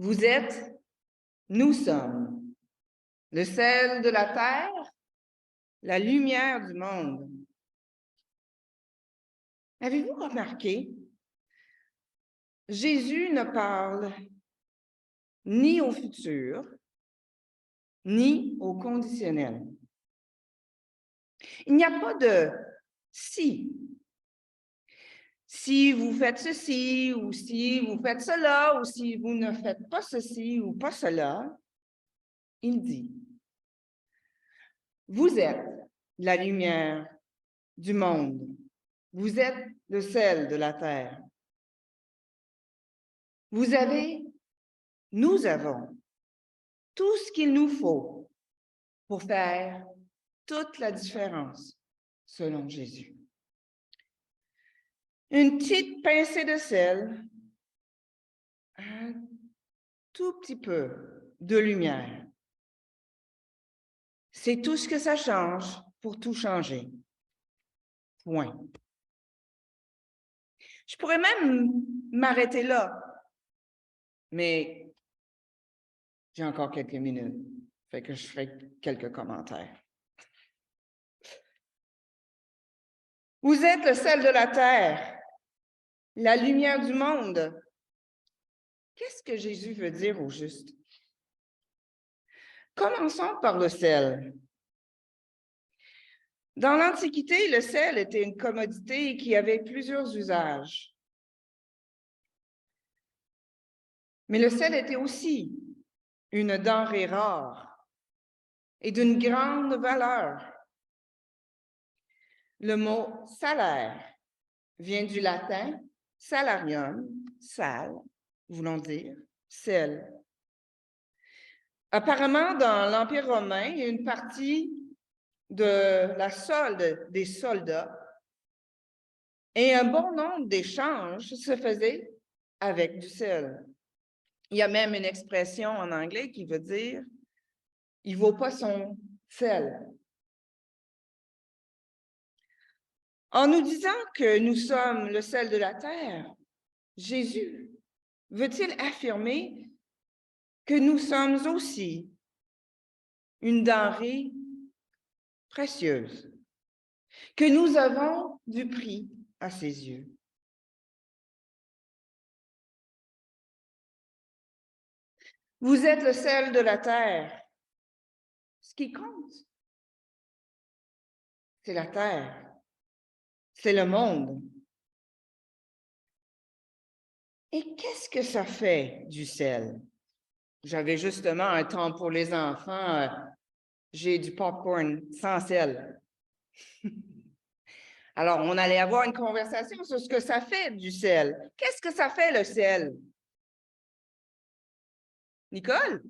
Vous êtes, nous sommes, le sel de la terre, la lumière du monde. Avez-vous remarqué? Jésus ne parle ni au futur, ni au conditionnel. Il n'y a pas de si. Si vous faites ceci, ou si vous faites cela, ou si vous ne faites pas ceci ou pas cela, il dit, vous êtes la lumière du monde. Vous êtes le sel de la terre. Vous avez, nous avons tout ce qu'il nous faut pour faire toute la différence, selon Jésus. Une petite pincée de sel, un tout petit peu de lumière. C'est tout ce que ça change pour tout changer. Point. Je pourrais même m'arrêter là, mais j'ai encore quelques minutes, fait que je ferai quelques commentaires. Vous êtes le sel de la terre, la lumière du monde. Qu'est-ce que Jésus veut dire au juste? Commençons par le sel. Dans l'Antiquité, le sel était une commodité qui avait plusieurs usages. Mais le sel était aussi une denrée rare et d'une grande valeur. Le mot salaire vient du latin salarium, sal, voulant dire sel. Apparemment, dans l'Empire romain, il y a une partie de la solde des soldats et un bon nombre d'échanges se faisaient avec du sel. Il y a même une expression en anglais qui veut dire « il ne vaut pas son sel ». En nous disant que nous sommes le sel de la terre, Jésus veut-il affirmer que nous sommes aussi une denrée précieuse, que nous avons du prix à ses yeux? Vous êtes le sel de la terre. Ce qui compte, c'est la terre, c'est le monde. Et qu'est-ce que ça fait du sel? J'avais justement un temps pour les enfants. J'ai du popcorn sans sel. Alors, on allait avoir une conversation sur ce que ça fait du sel. Qu'est-ce que ça fait, le sel? Nicole?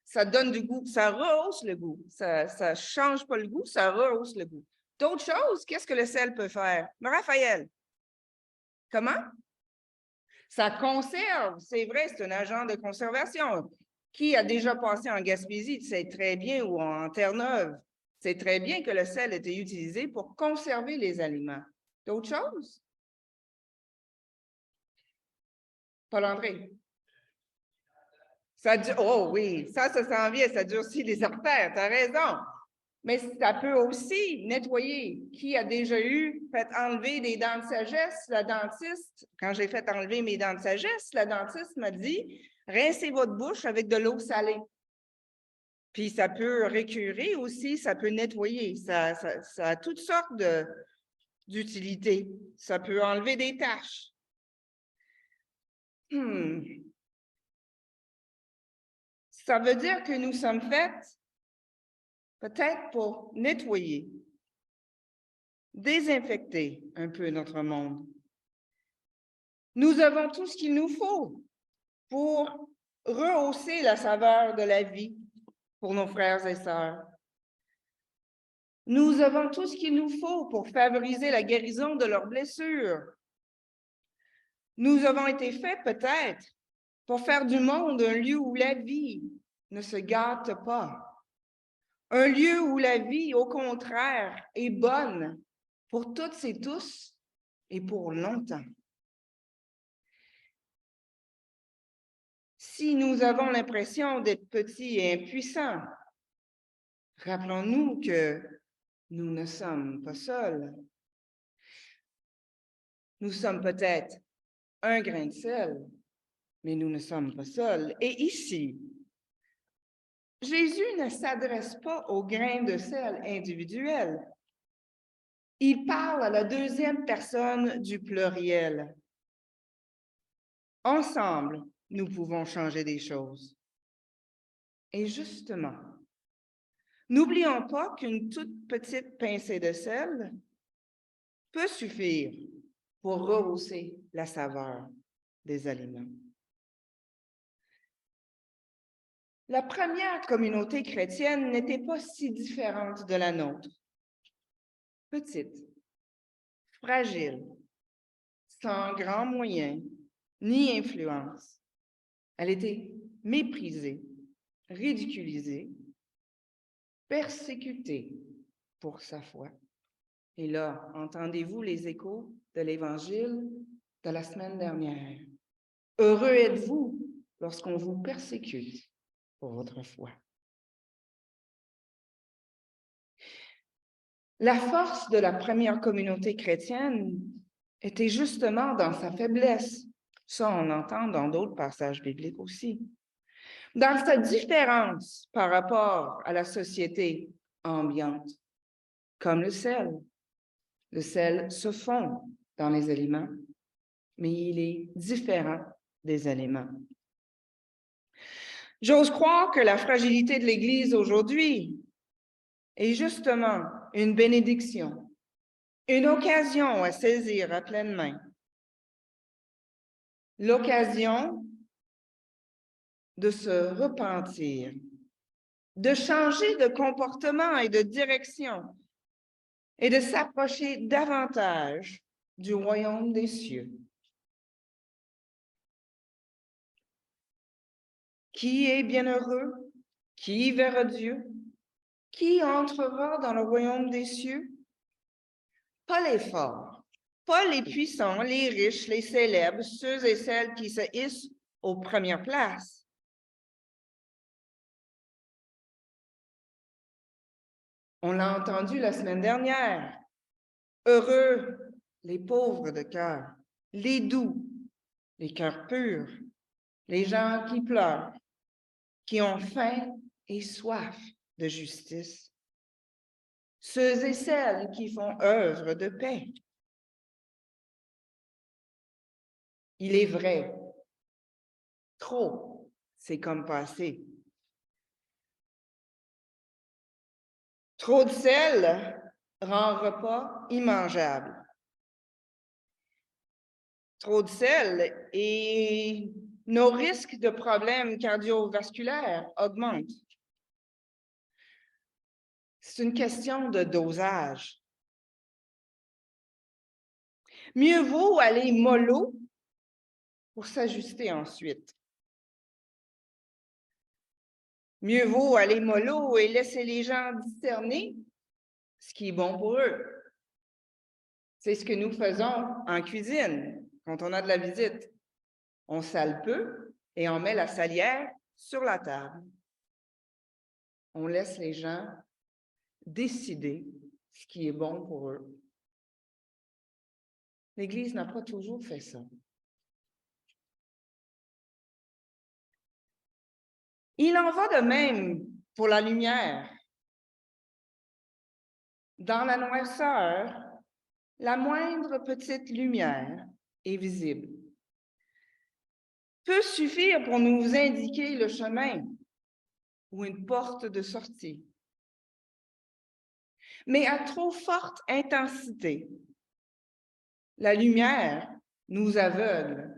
Ça donne du goût, ça rehausse le goût. Ça ne change pas le goût, ça rehausse le goût. D'autres choses, qu'est-ce que le sel peut faire? Raphaël? Comment? Ça conserve, c'est vrai, c'est un agent de conservation. Qui a déjà passé en Gaspésie sait très bien, ou en Terre-Neuve, c'est très bien que le sel était utilisé pour conserver les aliments. D'autres choses? Paul-André? Oh oui, ça s'en vient, ça durcit les artères, tu as raison. Mais ça peut aussi nettoyer. Qui a déjà fait enlever des dents de sagesse? La dentiste, quand j'ai fait enlever mes dents de sagesse, la dentiste m'a dit, rincez votre bouche avec de l'eau salée. Puis ça peut récurer aussi, ça peut nettoyer. Ça a toutes sortes d'utilités. Ça peut enlever des taches. Ça veut dire que nous sommes faits peut-être pour nettoyer, désinfecter un peu notre monde. Nous avons tout ce qu'il nous faut pour rehausser la saveur de la vie pour nos frères et sœurs. Nous avons tout ce qu'il nous faut pour favoriser la guérison de leurs blessures. Nous avons été faits peut-être pour faire du monde un lieu où la vie ne se gâte pas. Un lieu où la vie, au contraire, est bonne pour toutes et tous et pour longtemps. Si nous avons l'impression d'être petits et impuissants, rappelons-nous que nous ne sommes pas seuls. Nous sommes peut-être un grain de sel, mais nous ne sommes pas seuls. Et ici, Jésus ne s'adresse pas au grain de sel individuel. Il parle à la deuxième personne du pluriel. Ensemble, nous pouvons changer des choses. Et justement, n'oublions pas qu'une toute petite pincée de sel peut suffire pour rehausser la saveur des aliments. La première communauté chrétienne n'était pas si différente de la nôtre. Petite, fragile, sans grands moyens ni influence. Elle était méprisée, ridiculisée, persécutée pour sa foi. Et là, entendez-vous les échos de l'Évangile de la semaine dernière? Heureux êtes-vous lorsqu'on vous persécute pour votre foi. La force de la première communauté chrétienne était justement dans sa faiblesse. Ça, on l'entend dans d'autres passages bibliques aussi. Dans sa différence par rapport à la société ambiante, comme le sel. Le sel se fond dans les aliments, mais il est différent des aliments. J'ose croire que la fragilité de l'Église aujourd'hui est justement une bénédiction, une occasion à saisir à pleine main. L'occasion de se repentir, de changer de comportement et de direction et de s'approcher davantage du royaume des cieux. Qui est bienheureux? Qui verra Dieu? Qui entrera dans le royaume des cieux? Pas les forts, pas les puissants, les riches, les célèbres, ceux et celles qui se hissent aux premières places. On l'a entendu la semaine dernière. Heureux les pauvres de cœur, les doux, les cœurs purs, les gens qui pleurent, qui ont faim et soif de justice. Ceux et celles qui font œuvre de paix. Il est vrai, trop, c'est comme pas assez. Trop de sel rend un repas immangeable. Trop de sel et nos risques de problèmes cardiovasculaires augmentent. C'est une question de dosage. Mieux vaut aller mollo pour s'ajuster ensuite. Mieux vaut aller mollo et laisser les gens discerner ce qui est bon pour eux. C'est ce que nous faisons en cuisine quand on a de la visite. On sale peu et on met la salière sur la table. On laisse les gens décider ce qui est bon pour eux. L'Église n'a pas toujours fait ça. Il en va de même pour la lumière. Dans la noirceur, la moindre petite lumière est visible. Peut suffire pour nous indiquer le chemin ou une porte de sortie. Mais à trop forte intensité, la lumière nous aveugle.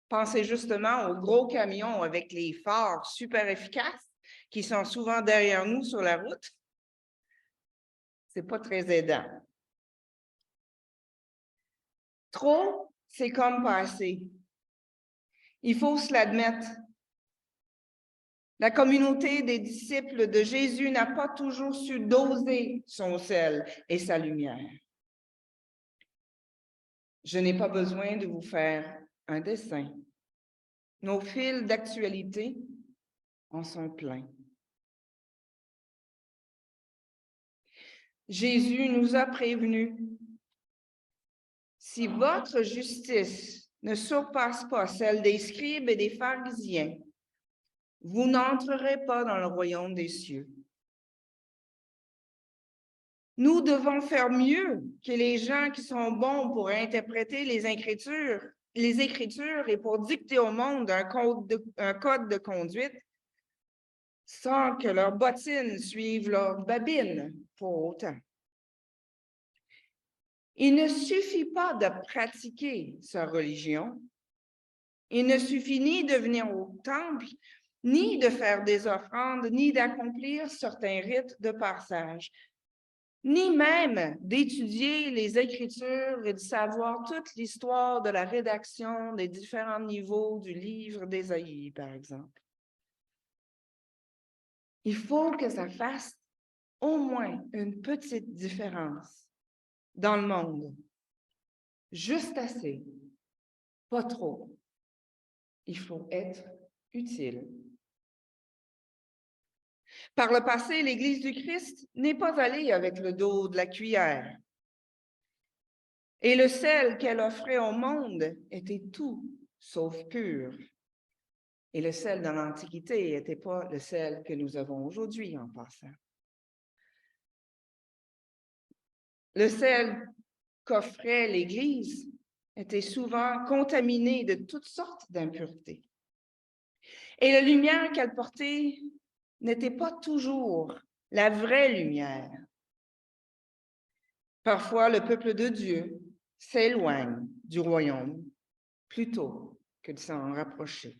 Pensez justement aux gros camions avec les phares super efficaces qui sont souvent derrière nous sur la route. C'est pas très aidant. Trop, c'est comme pas assez. Il faut se l'admettre. La communauté des disciples de Jésus n'a pas toujours su doser son sel et sa lumière. Je n'ai pas besoin de vous faire un dessin. nos fils d'actualité en sont pleins. Jésus nous a prévenus. Si votre justice ne surpasse pas celle des scribes et des pharisiens, vous n'entrerez pas dans le royaume des cieux. Nous devons faire mieux que les gens qui sont bons pour interpréter les Écritures et pour dicter au monde un code de conduite sans que leurs bottines suivent leurs babines pour autant. Il ne suffit pas de pratiquer sa religion. Il ne suffit ni de venir au temple, ni de faire des offrandes, ni d'accomplir certains rites de passage, ni même d'étudier les Écritures et de savoir toute l'histoire de la rédaction des différents niveaux du livre d'Ésaïe, par exemple. Il faut que ça fasse au moins une petite différence dans le monde. Juste assez, pas trop. Il faut être utile. Par le passé, l'Église du Christ n'est pas allée avec le dos de la cuillère. Et le sel qu'elle offrait au monde était tout sauf pur. Et le sel dans l'Antiquité n'était pas le sel que nous avons aujourd'hui en passant. Le sel qu'offrait l'Église était souvent contaminé de toutes sortes d'impuretés. Et la lumière qu'elle portait n'était pas toujours la vraie lumière. Parfois, le peuple de Dieu s'éloigne du royaume plutôt que de s'en rapprocher.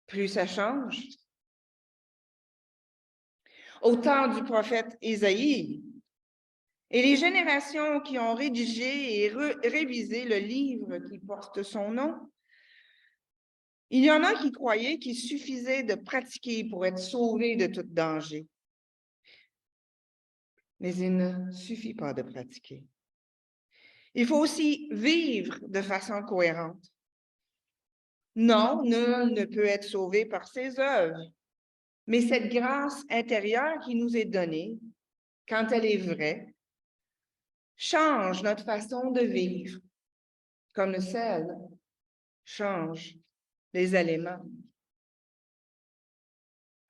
Plus ça change. Au temps du prophète Ésaïe, et les générations qui ont rédigé et révisé le livre qui porte son nom, il y en a qui croyaient qu'il suffisait de pratiquer pour être sauvé de tout danger. Mais il ne suffit pas de pratiquer. Il faut aussi vivre de façon cohérente. Non, nul ne peut être sauvé par ses œuvres, mais cette grâce intérieure qui nous est donnée, quand elle est vraie, change notre façon de vivre, comme le sel change les éléments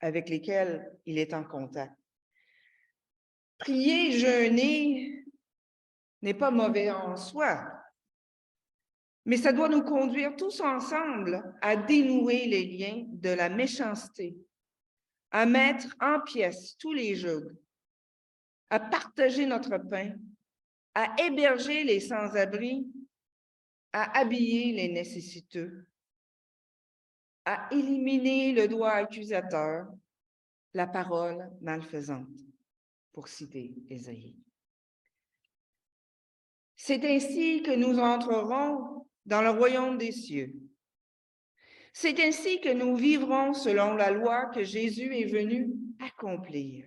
avec lesquels il est en contact. Prier, jeûner n'est pas mauvais en soi, mais ça doit nous conduire tous ensemble à dénouer les liens de la méchanceté, à mettre en pièces tous les jougs, à partager notre pain, à héberger les sans-abri, à habiller les nécessiteux, à éliminer le doigt accusateur, la parole malfaisante, pour citer Ésaïe. C'est ainsi que nous entrerons dans le royaume des cieux. C'est ainsi que nous vivrons selon la loi que Jésus est venu accomplir.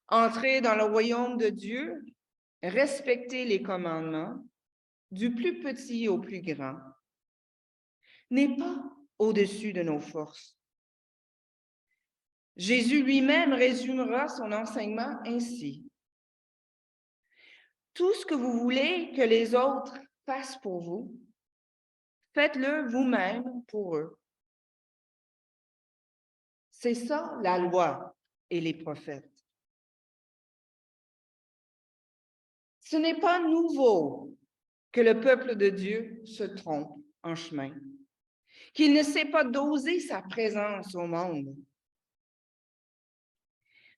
Entrer dans le royaume de Dieu, respecter les commandements, du plus petit au plus grand, n'est pas au-dessus de nos forces. Jésus lui-même résumera son enseignement ainsi. Tout ce que vous voulez que les autres fassent pour vous, faites-le vous-même pour eux. C'est ça la loi et les prophètes. Ce n'est pas nouveau que le peuple de Dieu se trompe en chemin, qu'il ne sait pas doser sa présence au monde.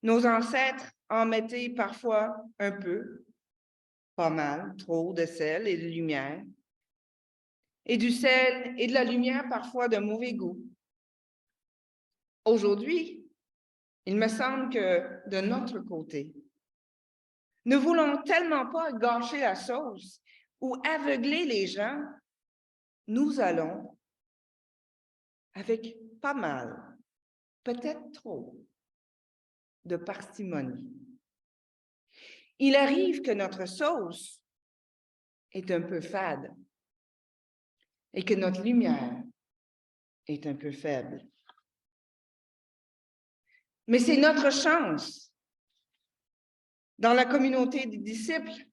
Nos ancêtres en mettaient parfois un peu, pas mal, trop de sel et de lumière, et du sel et de la lumière parfois de mauvais goût. Aujourd'hui, il me semble que de notre côté, ne voulons tellement pas gâcher la sauce ou aveugler les gens, nous allons avec pas mal, peut-être trop, de parcimonie. Il arrive que notre sauce est un peu fade et que notre lumière est un peu faible. Mais c'est notre chance. Dans la communauté des disciples,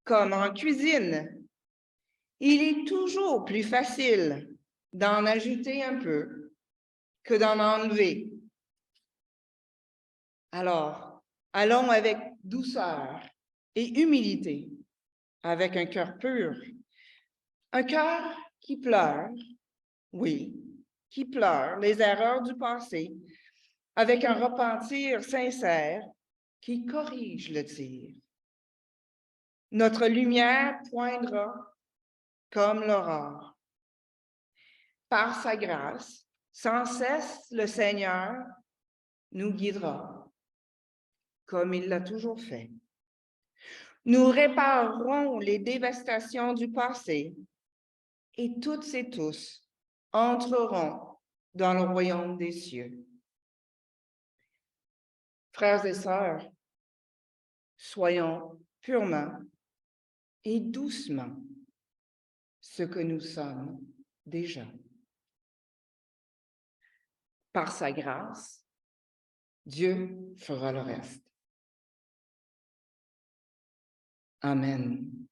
comme en cuisine, il est toujours plus facile d'en ajouter un peu que d'en enlever. Alors, allons avec douceur et humilité, avec un cœur pur, un cœur qui pleure, oui, qui pleure les erreurs du passé, avec un repentir sincère qui corrige le tir. Notre lumière poindra comme l'aurore. Par sa grâce, sans cesse, le Seigneur nous guidera, comme il l'a toujours fait. Nous réparerons les dévastations du passé et toutes et tous entreront dans le royaume des cieux. Frères et sœurs, soyons purement et doucement ce que nous sommes déjà. Par sa grâce, Dieu fera le reste. Amen.